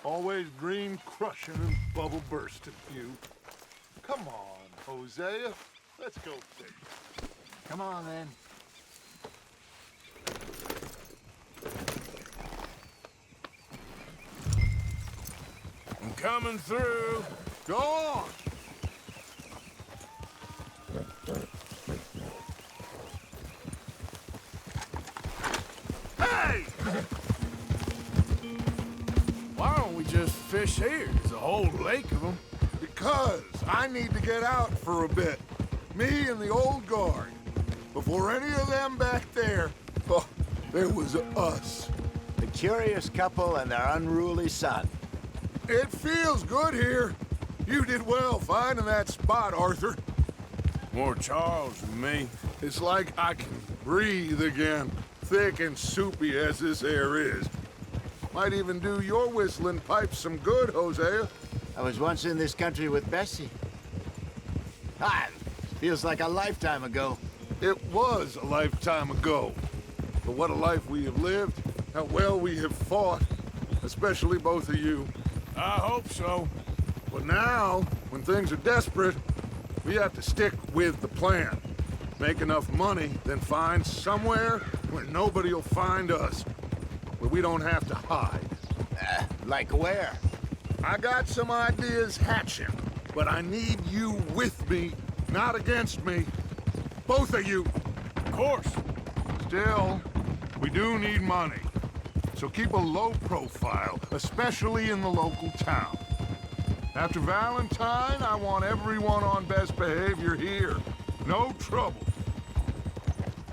Always green crushing and bubble bursting, you. Come on, Hosea. Let's go fish. Come on, then. I'm coming through. Go on. Hey! Why don't we just fish here? There's a whole lake of them. Because I need to get out for a bit. Me and the old guard. Before any of them back there, oh, there was us. The curious couple and their unruly son. It feels good here. You did well finding that spot, Arthur. More Charles than me. It's like I can breathe again, thick and soupy as this air is. Might even do your whistling pipes some good, Hosea. I was once in this country with Bessie. Ah, feels like a lifetime ago. It was a lifetime ago. But what a life we have lived, how well we have fought, especially both of you. I hope so. But now, when things are desperate, we have to stick with the plan. Make enough money, then find somewhere where nobody will find us. Where we don't have to hide. Like where? I got some ideas hatching, but I need you with me, not against me. Both of you. Of course. Still, we do need money. So keep a low profile, especially in the local town. After Valentine, I want everyone on best behavior here. No trouble.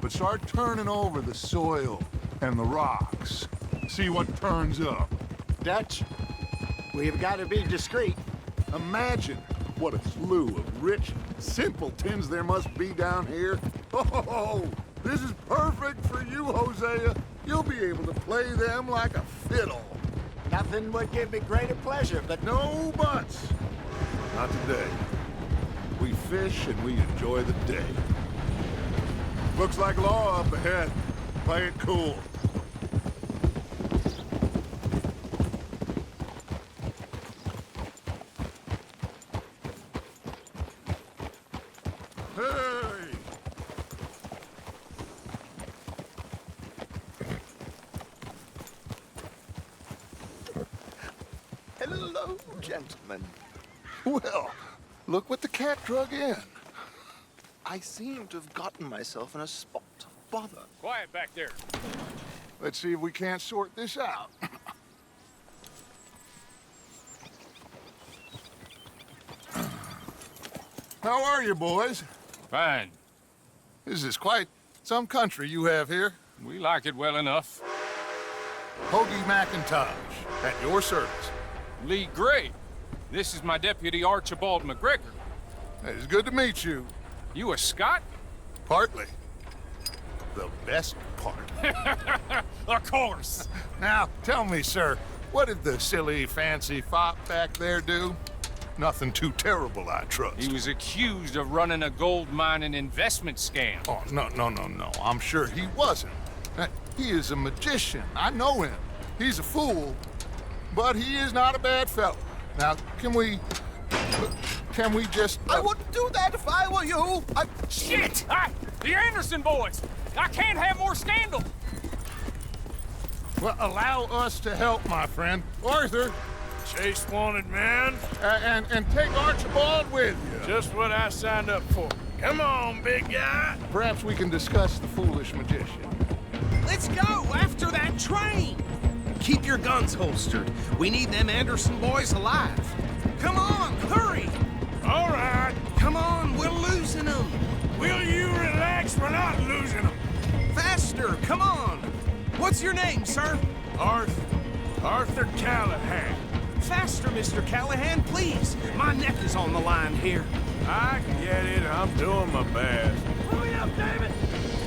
But start turning over the soil and the rocks. See what turns up. Dutch, we've got to be discreet. Imagine what a slew of rich simpletons there must be down here. Oh, this is perfect for you, Hosea. You'll be able to play them like a fiddle. Nothing would give me greater pleasure, but No buts. Not today. We fish and we enjoy the day. Looks like law up ahead. Play it cool. Hey! Hello, gentlemen. Well, look what the cat drug in. I seem to have gotten myself in a spot of bother. Quiet back there. Let's see if we can't sort this out. How are you, boys? Fine. This is quite some country you have here. We like it well enough. Hoagie McIntosh, at your service. Lee Gray. This is my deputy Archibald McGregor. It's good to meet you. You a Scot? Partly. The best part. Of course. Now, tell me, sir, what did the silly, fancy fop back there do? Nothing too terrible, I trust. He was accused of running a gold mining investment scam. Oh, no. I'm sure he wasn't. He is a magician. I know him. He's a fool, but he is not a bad fellow. Now, can we just... I wouldn't do that if I were you. Shit! The Anderson boys! I can't have more scandal! Well, allow us to help, my friend. Arthur, Chase wanted man. and take Archibald with you. Just what I signed up for. Come on, big guy. Perhaps we can discuss the foolish magician. Let's go after that train! Keep your guns holstered. We need them Anderson boys alive. Come on, hurry! All right. Come on, we're losing them. Will you relax? We're not losing them. Faster, come on. What's your name, sir? Arthur Callahan. Faster, Mr. Callahan, please. My neck is on the line here. I get it. I'm doing my best. Hurry up, David.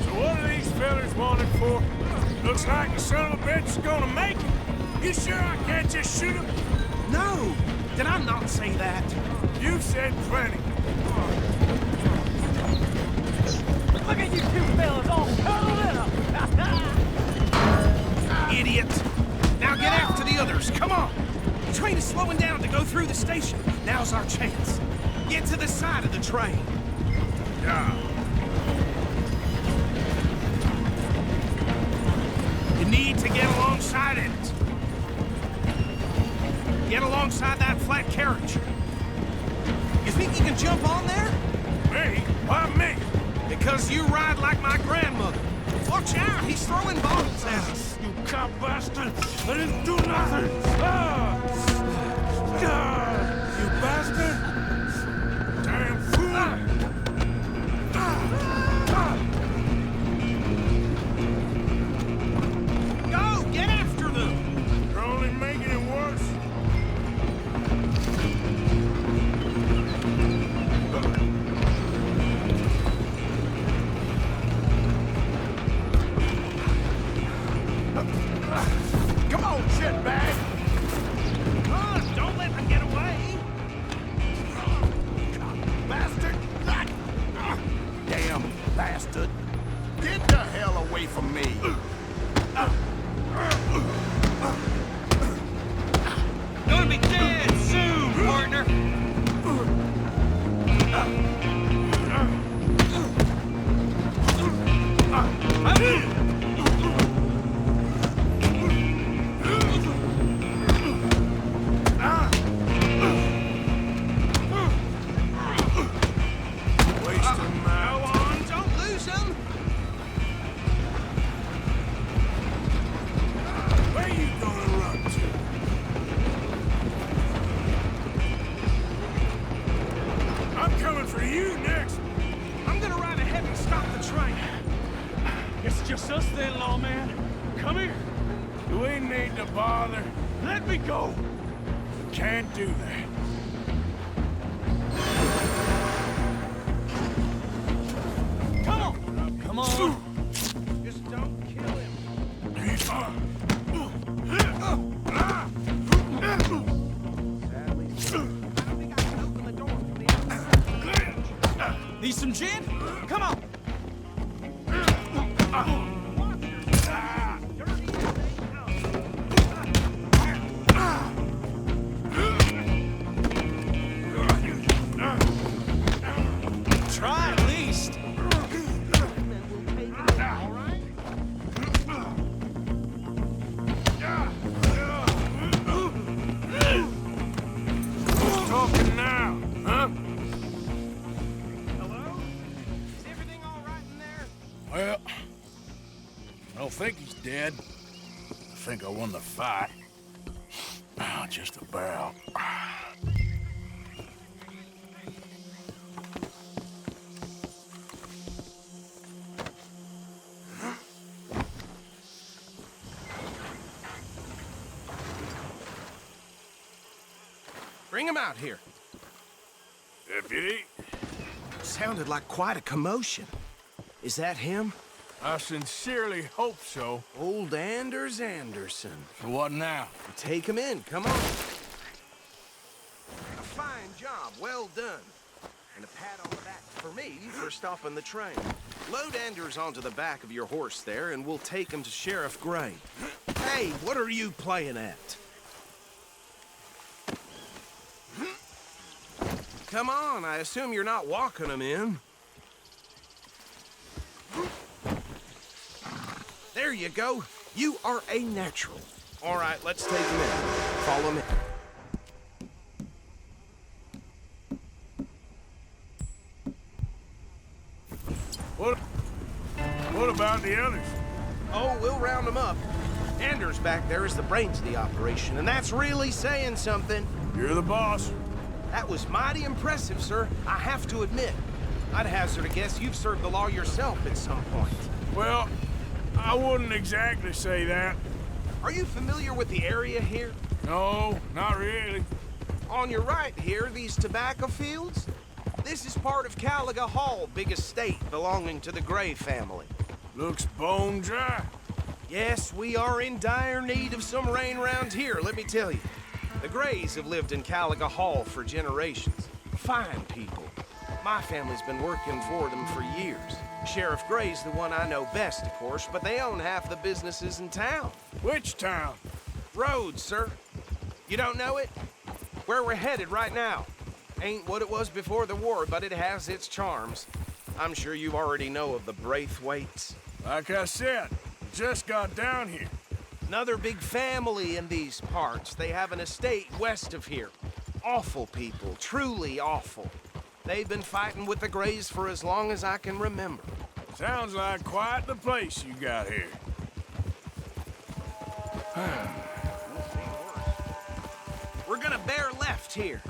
So what are these fellas wanted for? Looks like the son of a bitch is gonna make it. You sure I can't just shoot him? No, did I not say that? You said plenty. Look at you two fellas all cuddled in them. Idiot. Now get after the others, come on. train is slowing down to go through the station. Now's our chance. Get to the side of the train. Yeah. You need to get alongside it. Get alongside that flat carriage. You think you can jump on there? Me? Why me? Because you ride like my grandmother. Watch out, he's throwing bottles at us. You cop bastard! I didn't do nothing! Ah! Ah! You bastard! Damn fool! Go, get after them! You're only making it worse. Come on, shitbag! Don't let them get away! Bastard! Damn bastard! Get the hell away from me! Gonna be dead soon, partner! Where you gonna run to? I'm coming for you next. I'm gonna ride ahead and stop the train. It's just us then, lawman. Come here. Do we need to bother? Let me go. Can't do that. Come on. Come on. Just don't kill him. Need some gin? Come on. Try at least. Who's talking now, huh? Hello? Is everything all right in there? Well, I don't think he's dead. I think I won the fight. Just about. Bring him out here. Deputy, Sounded like quite a commotion. Is that him? I sincerely hope so. Old Anders Anderson. So what now? Take him in, come on. A fine job, well done. And a pat on the back for me for stopping the train. Load Anders onto the back of your horse there, and we'll take him to Sheriff Gray. Hey, what are you playing at? Come on, I assume you're not walking him in. There you go. You are a natural. All right, let's take him in. Follow me. What about the others? Oh, we'll round them up. Anders back there is the brains of the operation, and that's really saying something. You're the boss. That was mighty impressive, sir. I have to admit. I'd hazard a guess you've served the law yourself at some point. Well, I wouldn't exactly say that. Are you familiar with the area here? No, not really. On your right here, these tobacco fields? This is part of Caliga Hall, big estate belonging to the Gray family. Looks bone dry. Yes, we are in dire need of some rain around here, let me tell you. The Grays have lived in Caliga Hall for generations. Fine people. My family's been working for them for years. Sheriff Gray's the one I know best, of course, but they own half the businesses in town. Which town? Rhodes, sir. You don't know it? Where we're headed right now. Ain't what it was before the war, but it has its charms. I'm sure you already know of the Braithwaites. Like I said, just got down here. Another big family in these parts. They have an estate west of here. Awful people, truly awful. They've been fighting with the Greys for as long as I can remember. Sounds like quite the place you got here. We're gonna bear left here.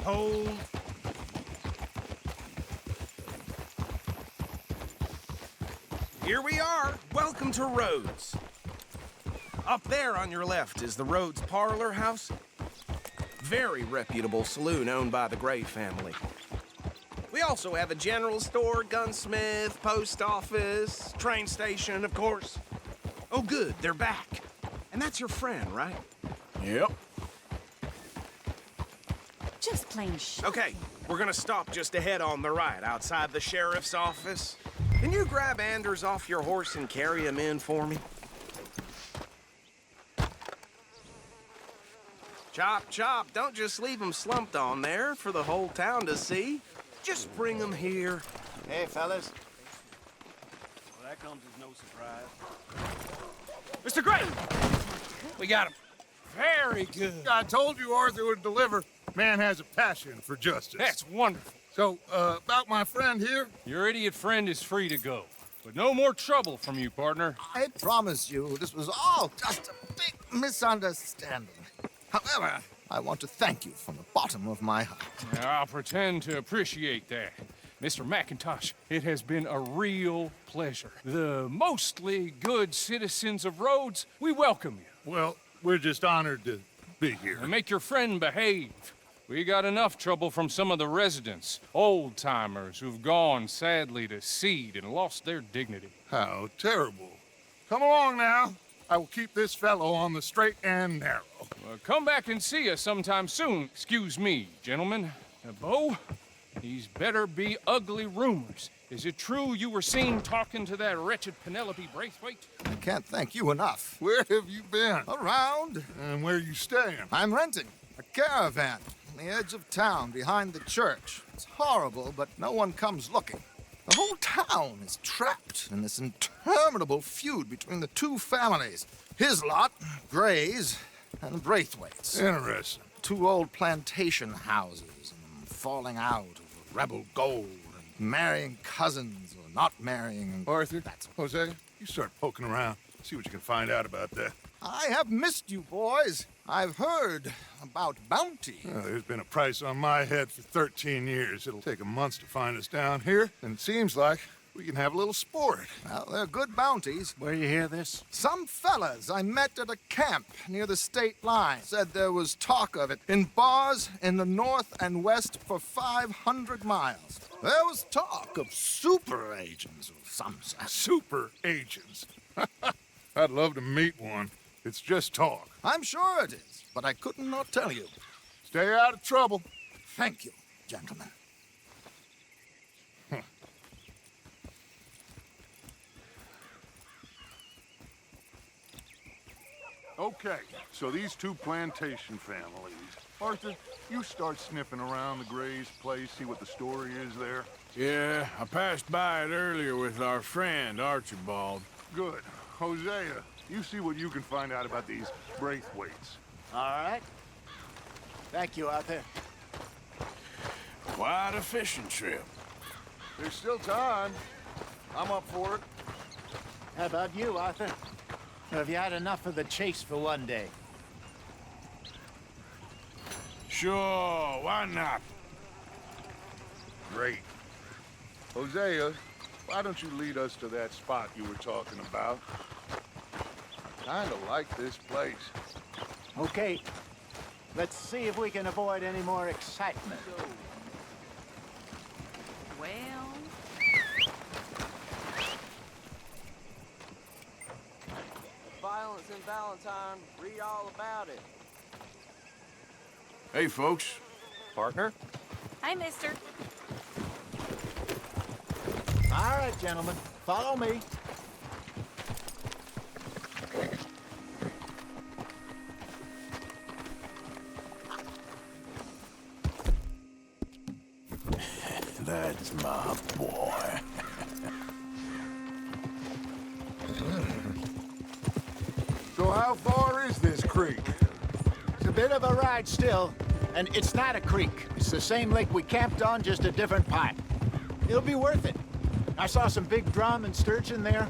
Hold. Here we are. Welcome to Rhodes. Up there on your left is the Rhodes Parlor House. Very reputable saloon owned by the Gray family. We also have a general store, gunsmith, post office, train station, of course. Oh, good, they're back. And that's your friend, right? Yep. Just plain shit. Okay, we're gonna stop just ahead on the right, outside the sheriff's office. Can you grab Anders off your horse and carry him in for me? Chop, chop, don't just leave him slumped on there for the whole town to see. Just bring him here. Hey, fellas. Well, that comes as no surprise. Mr. Gray! We got him. Very good. I told you Arthur would deliver. Man has a passion for justice. That's wonderful. So, about my friend here? Your idiot friend is free to go. But no more trouble from you, partner. I promise you, this was all just a big misunderstanding. However, I want to thank you from the bottom of my heart. I'll pretend to appreciate that. Mr. McIntosh, it has been a real pleasure. The mostly good citizens of Rhodes, we welcome you. Well, we're just honored to be here. And make your friend behave. We got enough trouble from some of the residents, old-timers who've gone, sadly, to seed and lost their dignity. How terrible. Come along now. I will keep this fellow on the straight and narrow. Come back and see us sometime soon. Excuse me, gentlemen. Bo, these better be ugly rumors. Is it true you were seen talking to that wretched Penelope Braithwaite? I can't thank you enough. Where have you been? Around, And where you staying? I'm renting a caravan on the edge of town behind the church. It's horrible, but no one comes looking. The whole town is trapped in this interminable feud between the two families. His lot, Gray's, and Braithwaite's. Interesting. Two old plantation houses, and falling out over rebel gold, and marrying cousins or not marrying. And Arthur, Jose, you start poking around. See what you can find out about that. I have missed you, boys. I've heard about bounty. There's been a price on my head for 13 years. It'll take a month to find us down here, and it seems like we can have a little sport. Well, they're good bounties. Where you hear this? Some fellas I met at a camp near the state line said there was talk of it in bars in the north and west for 500 miles. There was talk of super agents of some sort. Super agents. I'd love to meet one. It's just talk. I'm sure it is, but I couldn't not tell you. Stay out of trouble. Thank you, gentlemen. Okay, so these two plantation families. Arthur, you start sniffing around the Gray's place, see what the story is there. Yeah, I passed by it earlier with our friend, Archibald. Good. Hosea, you see what you can find out about these Braithwaites. All right. Thank you, Arthur. Quite a fishing trip. There's still time. I'm up for it. How about you, Arthur? Have you had enough of the chase for one day? Sure, why not? Great. Hosea, why don't you lead us to that spot you were talking about? I kinda like this place. Okay. Let's see if we can avoid any more excitement. Well, Violence in Valentine. Read all about it. Hey, folks. Partner? Hi, mister. All right, gentlemen, follow me. That's my boy. So how far is this creek? It's a bit of a ride still, and it's not a creek. It's the same lake we camped on, just a different pipe. It'll be worth it. I saw some big drum and sturgeon there.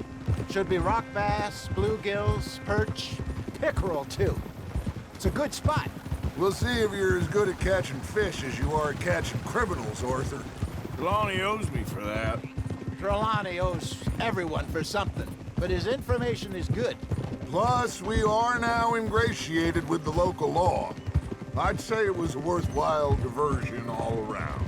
Should be rock bass, bluegills, perch, pickerel too. It's a good spot. We'll see if you're as good at catching fish as you are at catching criminals, Arthur. Lonnie owes me for that. Trelawney owes everyone for something, but his information is good. Plus, we are now ingratiated with the local law. I'd say it was a worthwhile diversion all around.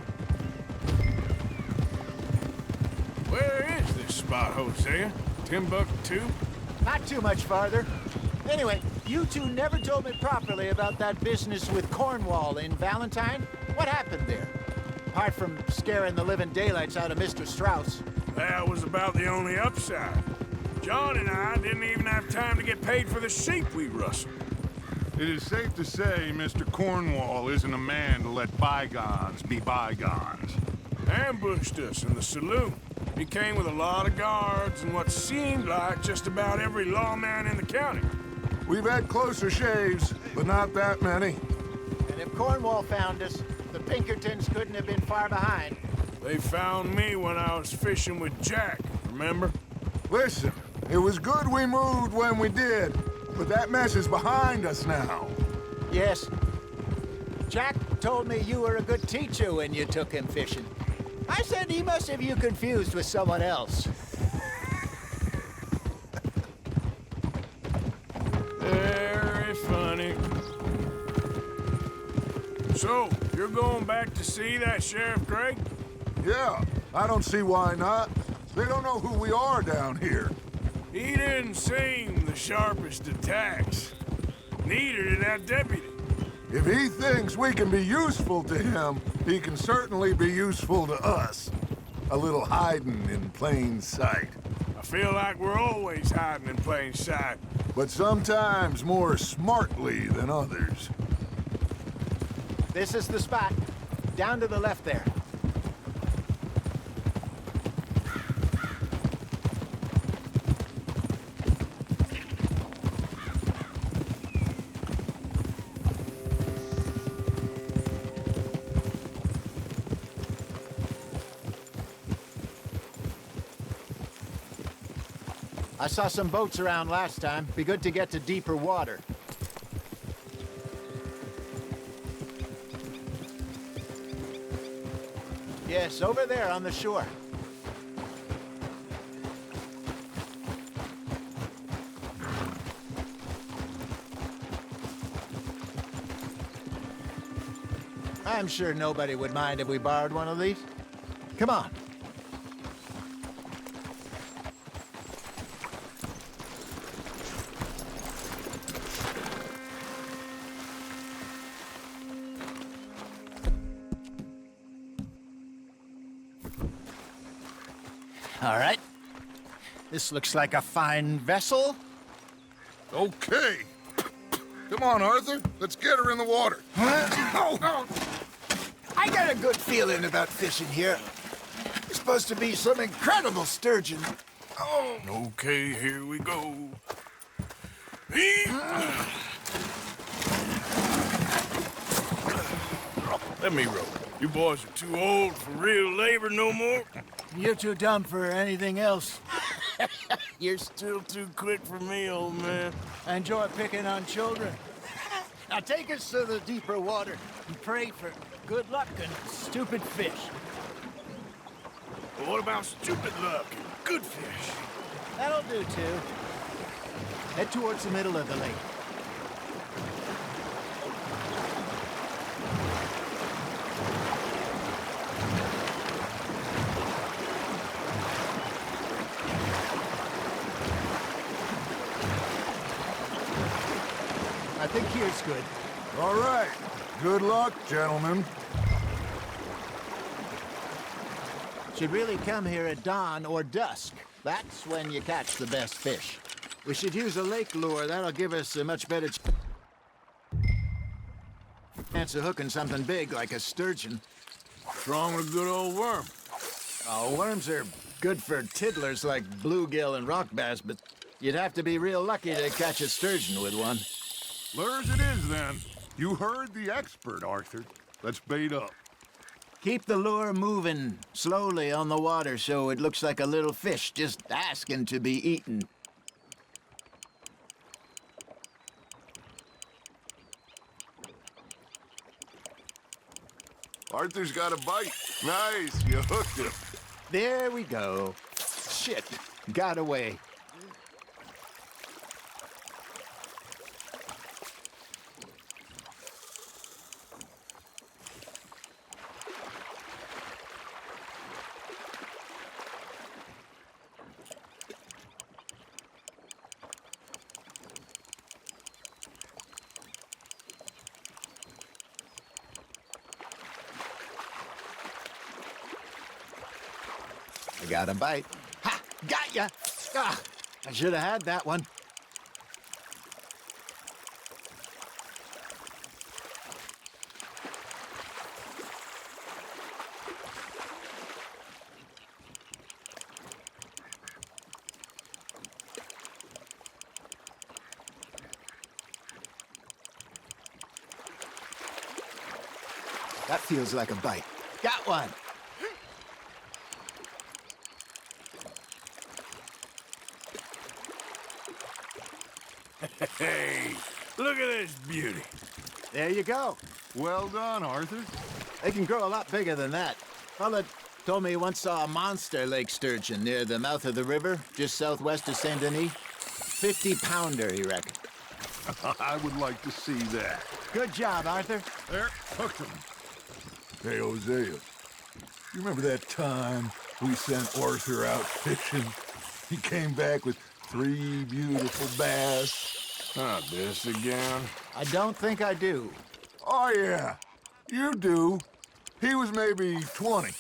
Where is this spot, Hosea? Timbuktu? Not too much farther. Anyway, you two never told me properly about that business with Cornwall in Valentine. What happened there? Apart from scaring the living daylights out of Mr. Strauss. That was about the only upside. John and I didn't even have time to get paid for the sheep we rustled. It is safe to say Mr. Cornwall isn't a man to let bygones be bygones. Ambushed us in the saloon. He came with a lot of guards and what seemed like just about every lawman in the county. We've had closer shaves, but not that many. And if Cornwall found us, the Pinkertons couldn't have been far behind. They found me when I was fishing with Jack, remember? Listen, it was good we moved when we did, but that mess is behind us now. Yes. Jack told me you were a good teacher when you took him fishing. I said he must have you confused with someone else. Very funny. So, you're going back to see that Sheriff Craig? Yeah, I don't see why not. They don't know who we are down here. He didn't seem the sharpest attacks. Neither did that deputy. If he thinks we can be useful to him, he can certainly be useful to us. A little hiding in plain sight. I feel like we're always hiding in plain sight. But sometimes more smartly than others. This is the spot. Down to the left there. I saw some boats around last time. Be good to get to deeper water. Yes, over there on the shore. I'm sure nobody would mind if we borrowed one of these. Come on. All right. This looks like a fine vessel. Okay. Come on, Arthur. Let's get her in the water. I got a good feeling about fishing here. There's supposed to be some incredible sturgeon. Okay, here we go. Let me row. You boys are too old for real labor no more. You're too dumb for anything else. You're still too quick for me, old man. I enjoy picking on children. Now take us to the deeper water and pray for good luck and stupid fish. But what about stupid luck and good fish? That'll do, too. Head towards the middle of the lake. I think here's good. All right. Good luck, gentlemen. Should really come here at dawn or dusk. That's when you catch the best fish. We should use a lake lure. That'll give us a much better chance of hooking something big like a sturgeon. What's wrong with a good old worm? Oh, worms are good for tiddlers like bluegill and rock bass, but you'd have to be real lucky to catch a sturgeon with one. Lures it is, then. You heard the expert, Arthur. Let's bait up. Keep the lure moving slowly on the water so it looks like a little fish just asking to be eaten. Arthur's got a bite. Nice, you hooked him. There we go. Shit, got away. I got a bite. Ha! Got ya! Ah, I should have had that one. That feels like a bite. Got one! Hey, look at this beauty. There you go. Well done, Arthur. They can grow a lot bigger than that. Fella told me he once saw a monster lake sturgeon near the mouth of the river, just southwest of Saint Denis. 50-pounder, he reckoned. I would like to see that. Good job, Arthur. There, hooked him. Hey, Hosea, you remember that time we sent Arthur out fishing? He came back with 3 beautiful bass. Not this again. I don't think I do. Oh, yeah, you do. He was maybe 20,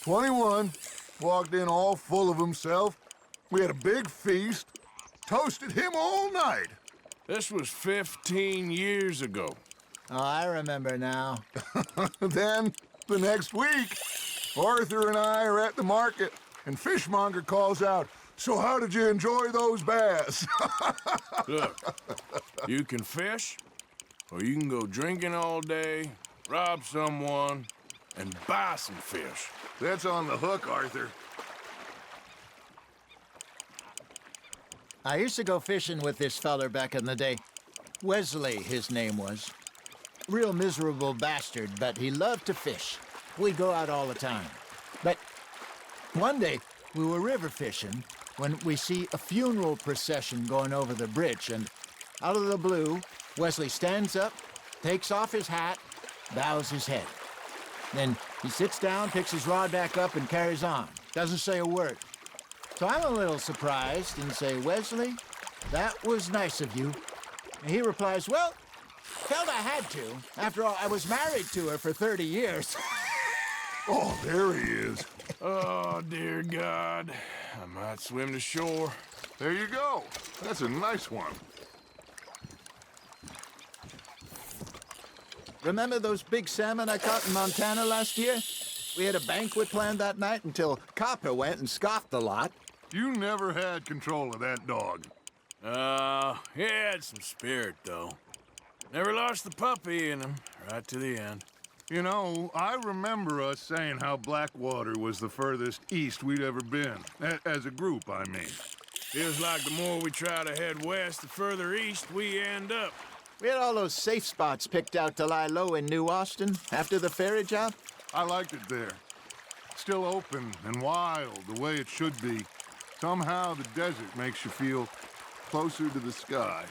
21, walked in all full of himself. We had a big feast, toasted him all night. This was 15 years ago. Oh, I remember now. Then, the next week, Arthur and I are at the market, and Fishmonger calls out, "So how did you enjoy those bass?" Look, you can fish, or you can go drinking all day, rob someone, and buy some fish. That's on the hook, Arthur. I used to go fishing with this feller back in the day. Wesley, his name was. Real miserable bastard, but he loved to fish. We'd go out all the time. But one day, we were river fishing when we see a funeral procession going over the bridge, and out of the blue, Wesley stands up, takes off his hat, bows his head. Then he sits down, picks his rod back up, and carries on. Doesn't say a word. So I'm a little surprised and say, "Wesley, that was nice of you." And he replies, "Well, felt I had to. After all, I was married to her for 30 years. Oh, there he is. Oh, dear God. I might swim to shore. There you go. That's a nice one. Remember those big salmon I caught in Montana last year? We had a banquet planned that night until Copper went and scoffed the lot. You never had control of that dog. He had some spirit, though. Never lost the puppy in him, right to the end. You know, I remember us saying how Blackwater was the furthest east we'd ever been. As a group, I mean. Feels like the more we try to head west, the further east we end up. We had all those safe spots picked out to lie low in New Austin after the ferry job. I liked it there. Still open and wild, the way it should be. Somehow the desert makes you feel closer to the sky.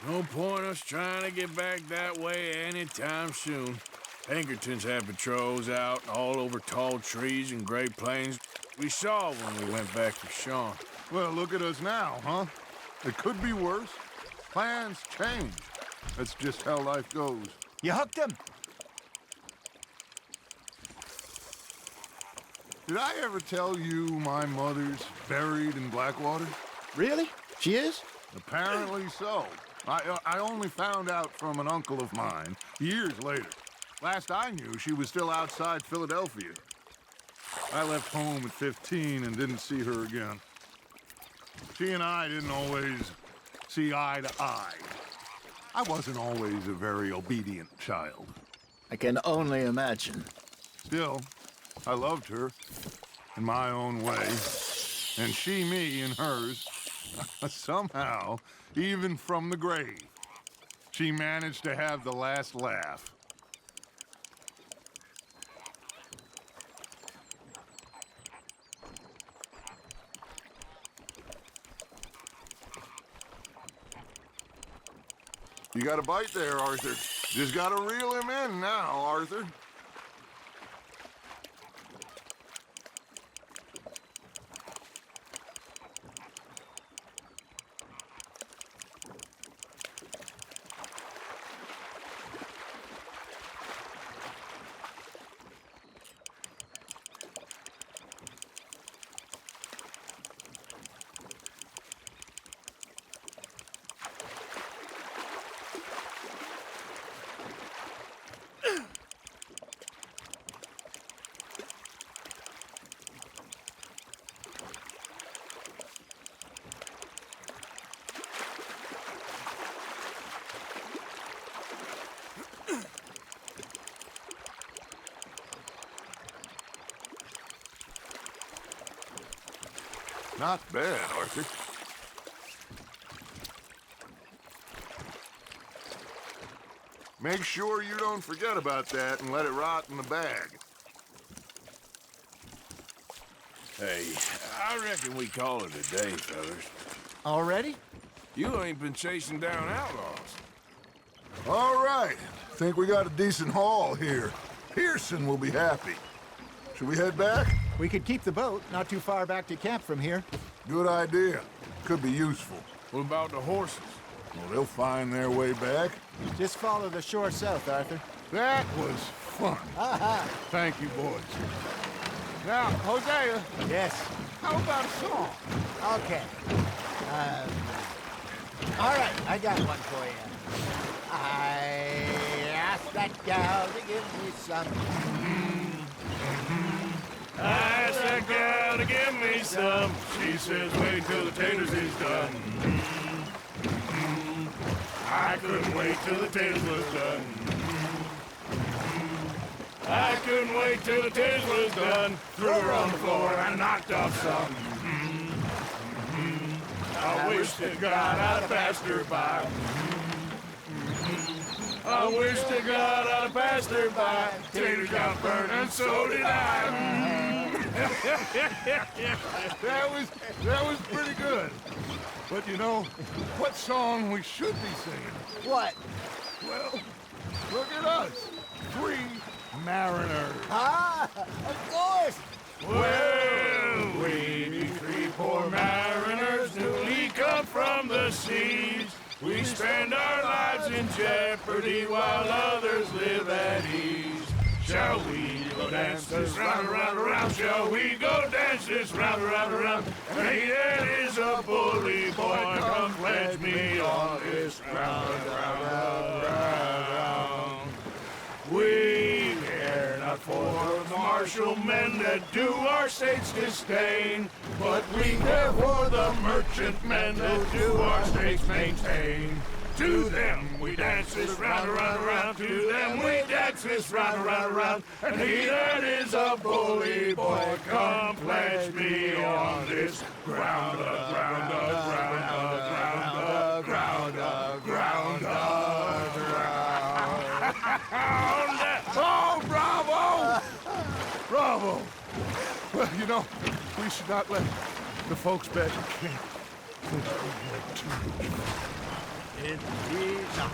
No point us trying to get back that way anytime soon. Pinkertons had patrols out all over tall trees and Great Plains. We saw when we went back to Sean. Well, look at us now, huh? It could be worse. Plans change. That's just how life goes. You hooked him? Did I ever tell you my mother's buried in Blackwater? Really? She is? Apparently so. I only found out from an uncle of mine years later. Last I knew, she was still outside Philadelphia. I left home at 15 and didn't see her again. She and I didn't always see eye to eye. I wasn't always a very obedient child. I can only imagine. Still, I loved her in my own way, and she me in hers. Somehow, even from the grave, she managed to have the last laugh. You got a bite there, Arthur. Just gotta reel him in now, Arthur. Not bad, Arthur. Make sure you don't forget about that and let it rot in the bag. Hey, I reckon we call it a day, fellas. Already? You ain't been chasing down outlaws. All right. Think we got a decent haul here. Pearson will be happy. Should we head back? We could keep the boat not too far back to camp from here. Good idea. Could be useful. What about the horses? Well, they'll find their way back. Just follow the shore south, Arthur. That was fun. Thank you, boys. Now, Hosea, Yes. how about a song? Okay. All right, I got one for you. I asked that gal to give me some. I asked that gal to give me some. She says, wait till the taters is done. I couldn't wait till the taters was done. I couldn't wait till the taters was done. Threw her on the floor and I knocked off some. I wish to God I'd have passed her by. I wish to God I'd have passed her by. Taters got burned and so did I. That was pretty good. But you know, what song we should be singing? What? Well, look at us. 3 mariners. Ah, of course. Well, we be 3 poor mariners newly come from the seas. We spend our lives in jeopardy while others live at ease. Shall we go dance this round, around, around? Shall we go dance this round, around, around? Hey, that is a bully boy. Come pledge me on this round, round, round. We care not for the martial men that do our state's disdain, but we care for the merchant men that do our state's maintain. To them we dance this round, around, around. To them we dance this round, around, around. And he that is a bully boy, come pledge me on this ground, ground, ground, ground, ground, ground, ground. Oh, bravo! Bravo! Well, you know, we should not let the folks back in camp think we had too much fun. Indeed not.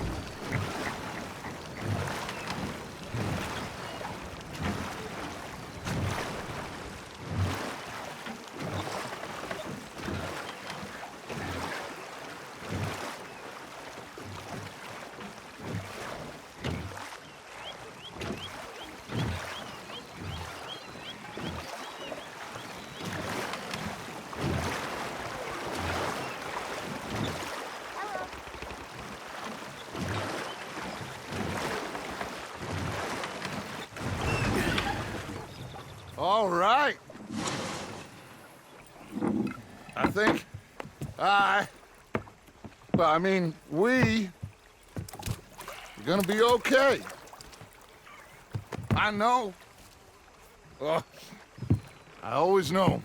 All right. I think we're gonna be okay. I know. Oh, I always know.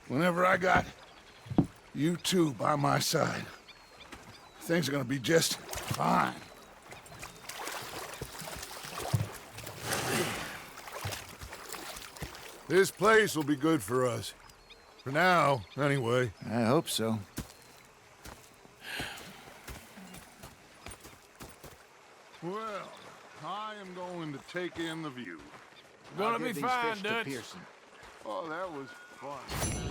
Whenever I got you two by my side, things are gonna be just fine. This place will be good for us. For now, anyway. I hope so. Well, I am going to take in the view. Gonna I'll be give these fine, fish to Dutch. Pearson. Oh, that was fun.